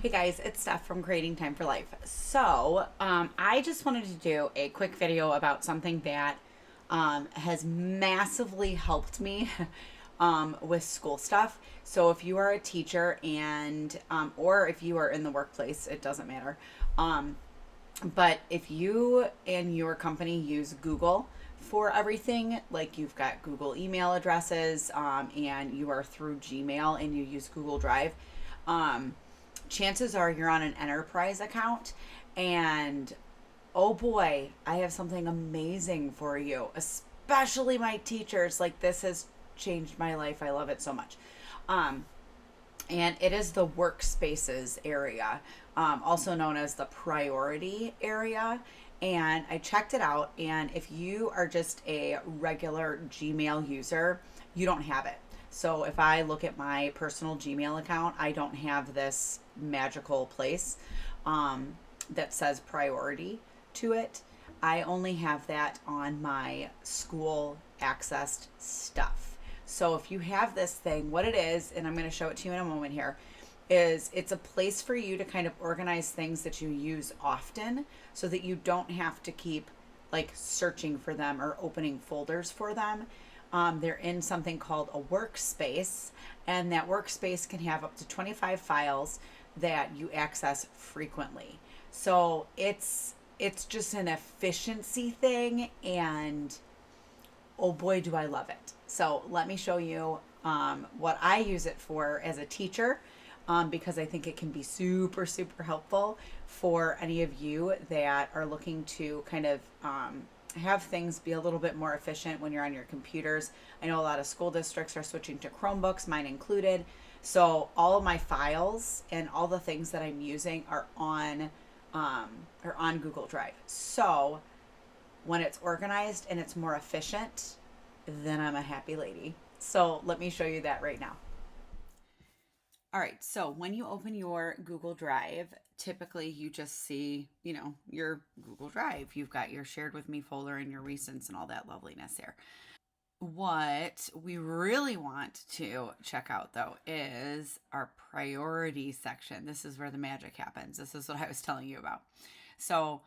Hey guys, it's Steph from Creating Time for Life. I just wanted to do a quick video about something that has massively helped me with school stuff. So, if you are a teacher or if you are in the workplace, it doesn't matter. Um, but if you and your company use Google for everything, like you've got Google email addresses and you are through Gmail and you use Google Drive, um, chances are you're on an enterprise account. And oh boy, I have something amazing for you, especially my teachers. Like, this has changed my life. I love it so much. Um, and it is the workspaces area, also known as the priority area. And I checked it out, and if you are just a regular Gmail user, you don't have it. So if I look at my personal Gmail account, I don't have this magical place um, that says priority to it. I only have that on my school accessed stuff. So if you have this thing, what it is, and I'm going to show it to you in a moment here, is it's a place for you to kind of organize things that you use often so that you don't have to keep like searching for them or opening folders for them. They're in something called a workspace, and that workspace can have up to 25 files that you access frequently. So it's just an efficiency thing, and oh boy, do I love it. So let me show you what I use it for as a teacher, because I think it can be super, super helpful for any of you that are looking to kind of have things be a little bit more efficient when you're on your computers. I know a lot of school districts are switching to Chromebooks, mine included. So all of my files and all the things that I'm using are on Google Drive. So when it's organized and it's more efficient, then I'm a happy lady. So let me show you that right now. All right, so when you open your Google Drive, typically you just see, your Google Drive. You've got your shared with me folder and your recents and all that loveliness there. What we really want to check out though is our priority section. This is where the magic happens. This is what I was telling you about. So,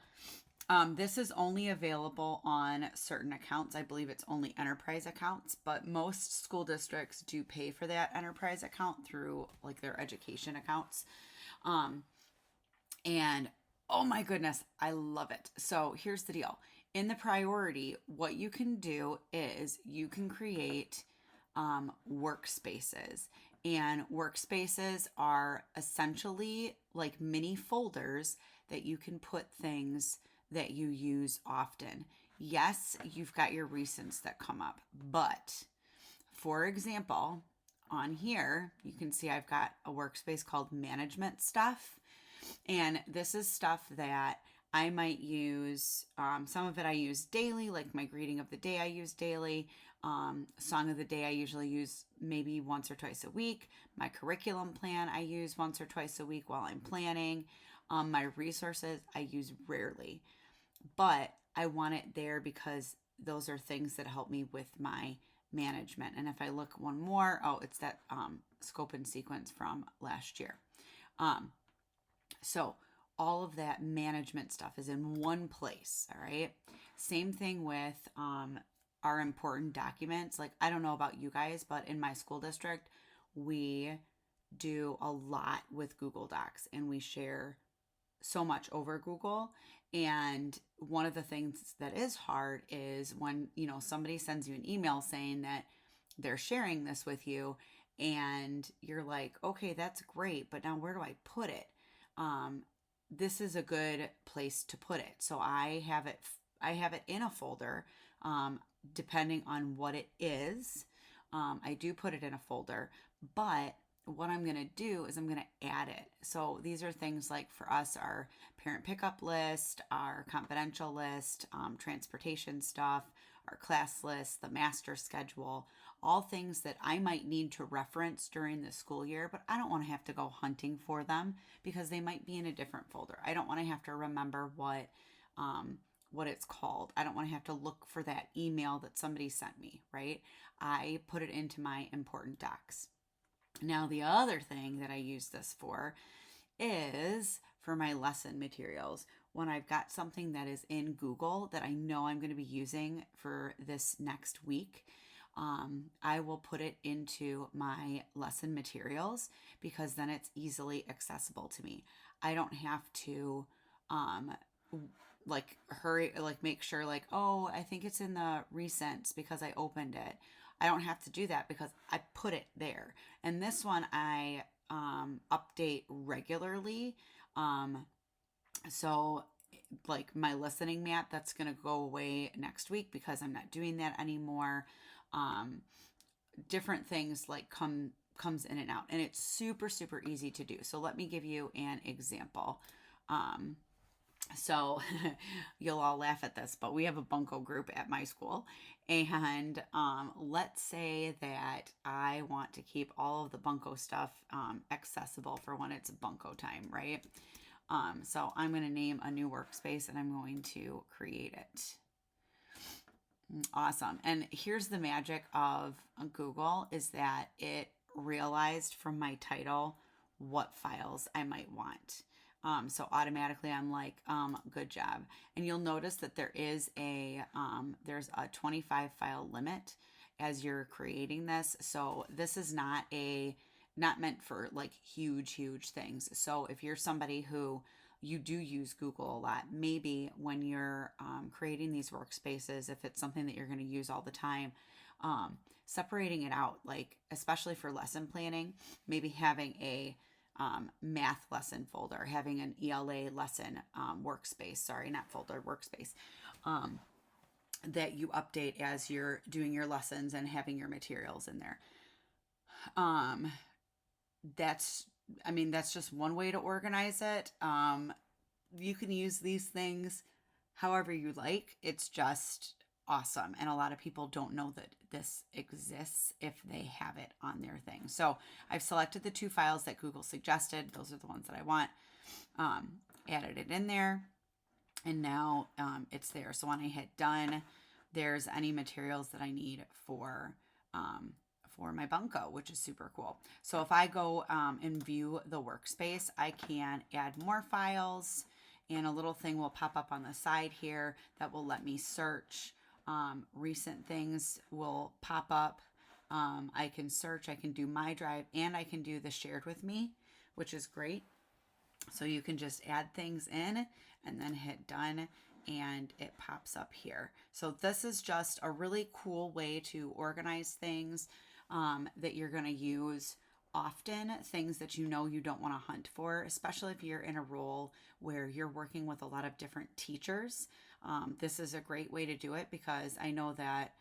this is only available on certain accounts. I believe it's only enterprise accounts, but most school districts do pay for that enterprise account through like their education accounts. Um, and oh my goodness, I love it. So here's the deal. In the priority, what you can do is you can create workspaces. And workspaces are essentially like mini folders that you can put things that you use often. Yes, you've got your recents that come up, but for example, on here, you can see I've got a workspace called management stuff. And this is stuff that I might use. Some of it I use daily, like my greeting of the day I use daily. Song of the day I usually use maybe once or twice a week. My curriculum plan I use once or twice a week while I'm planning. My resources I use rarely, but I want it there because those are things that help me with my management. And if I look one more, oh, it's that scope and sequence from last year. Um, so all of that management stuff is in one place. All right. Same thing with our important documents. Like, I don't know about you guys, but in my school district, we do a lot with Google Docs and we share so much over Google. And one of the things that is hard is when, somebody sends you an email saying that they're sharing this with you and you're like, okay, that's great, but now where do I put it? Um, this is a good place to put it. So I have it in a folder, depending on what it is. I do put it in a folder, but what I'm going to do is I'm going to add it. So these are things like for us, our parent pickup list, our confidential list, transportation stuff, our class list, the master schedule, all things that I might need to reference during the school year, but I don't want to have to go hunting for them because they might be in a different folder. I don't want to have to remember what it's called. I don't want to have to look for that email that somebody sent me, right? I put it into my important docs. Now, the other thing that I use this for is for my lesson materials. When I've got something that is in Google that I know I'm going to be using for this next week, I will put it into my lesson materials because then it's easily accessible to me. I don't have to hurry, make sure oh, I think it's in the recents because I opened it. I don't have to do that because I put it there. And this one I update regularly. So my listening map, that's going to go away next week because I'm not doing that anymore. Different things comes in and out, and it's super, super easy to do. So let me give you an example. So you'll all laugh at this, but we have a bunco group at my school. And let's say that I want to keep all of the bunco stuff accessible for when it's bunco time, right? So I'm going to name a new workspace and I'm going to create it. Awesome. And here's the magic of Google is that it realized from my title what files I might want. So automatically I'm like, good job. And you'll notice that there's a 25 file limit as you're creating this. So this is not meant for huge things. So if you're somebody who you do use Google a lot, maybe when you're creating these workspaces, if it's something that you're going to use all the time, separating it out, especially for lesson planning, maybe having a math lesson folder, having an ELA lesson workspace, workspace, that you update as you're doing your lessons and having your materials in there. That's just one way to organize it. You can use these things however you like. It's just awesome. And a lot of people don't know that this exists if they have it on their thing. So I've selected the 2 files that Google suggested. Those are the ones that I want. Added it in there. And now it's there. So when I hit done, there's any materials that I need for my bunco, which is super cool. So if I go and view the workspace, I can add more files, and a little thing will pop up on the side here that will let me search. Recent things will pop up. I can search, I can do my drive, and I can do the shared with me, which is great. So you can just add things in and then hit done, and it pops up here. So this is just a really cool way to organize things that you're going to use often, things that you don't want to hunt for, especially if you're in a role where you're working with a lot of different teachers. This is a great way to do it because I know that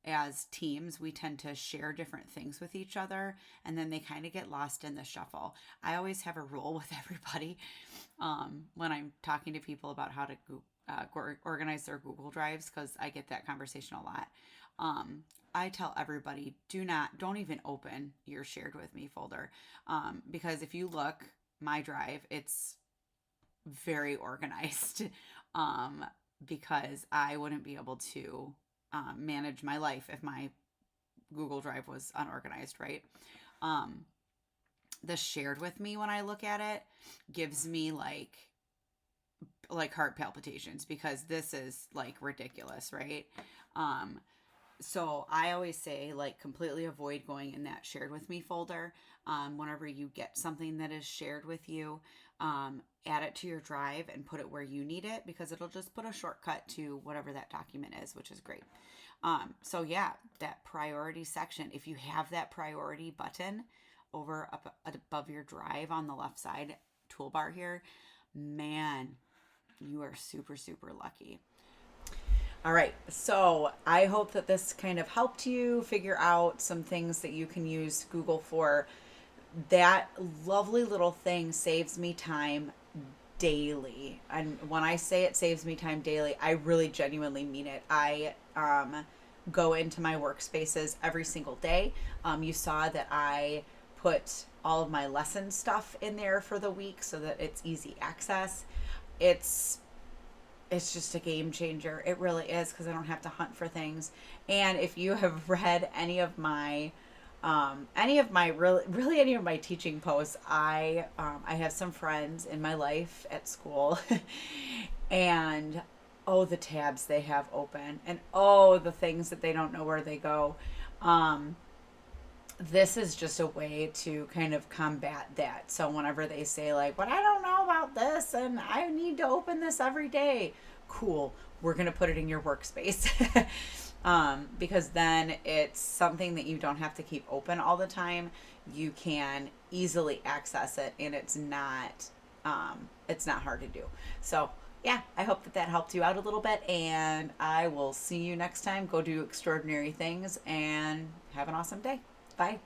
as teams, we tend to share different things with each other, and then they kind of get lost in the shuffle. I always have a rule with everybody when I'm talking to people about how to organize their Google Drives, because I get that conversation a lot. I tell everybody, don't even open your shared with me folder, because if you look, my drive, it's very organized, because I wouldn't be able to manage my life if my Google Drive was unorganized, right? The shared with me, when I look at it, gives me like heart palpitations, because this is ridiculous, right? So I always say completely avoid going in that shared with me folder. Whenever you get something that is shared with you, add it to your drive and put it where you need it, because it'll just put a shortcut to whatever that document is, which is great. So yeah, that priority section, if you have that priority button up above your drive on the left side toolbar here, man, you are super, super lucky. All right, so I hope that this kind of helped you figure out some things that you can use Google for. That lovely little thing saves me time daily. And when I say it saves me time daily, I really genuinely mean it. I go into my workspaces every single day. You saw that I put all of my lesson stuff in there for the week so that it's easy access. It's just a game changer. It really is, because I don't have to hunt for things. And if you have read any of my Any of my really any of my teaching posts, I have some friends in my life at school, and oh, the tabs they have open, and oh, the things that they don't know where they go. Um, this is just a way to kind of combat that. So whenever they say like, "But I don't know about this, and I need to open this every day," cool. We're gonna put it in your workspace. Because then it's something that you don't have to keep open all the time. You can easily access it, and it's not hard to do. So yeah, I hope that that helped you out a little bit, and I will see you next time. Go do extraordinary things and have an awesome day. Bye.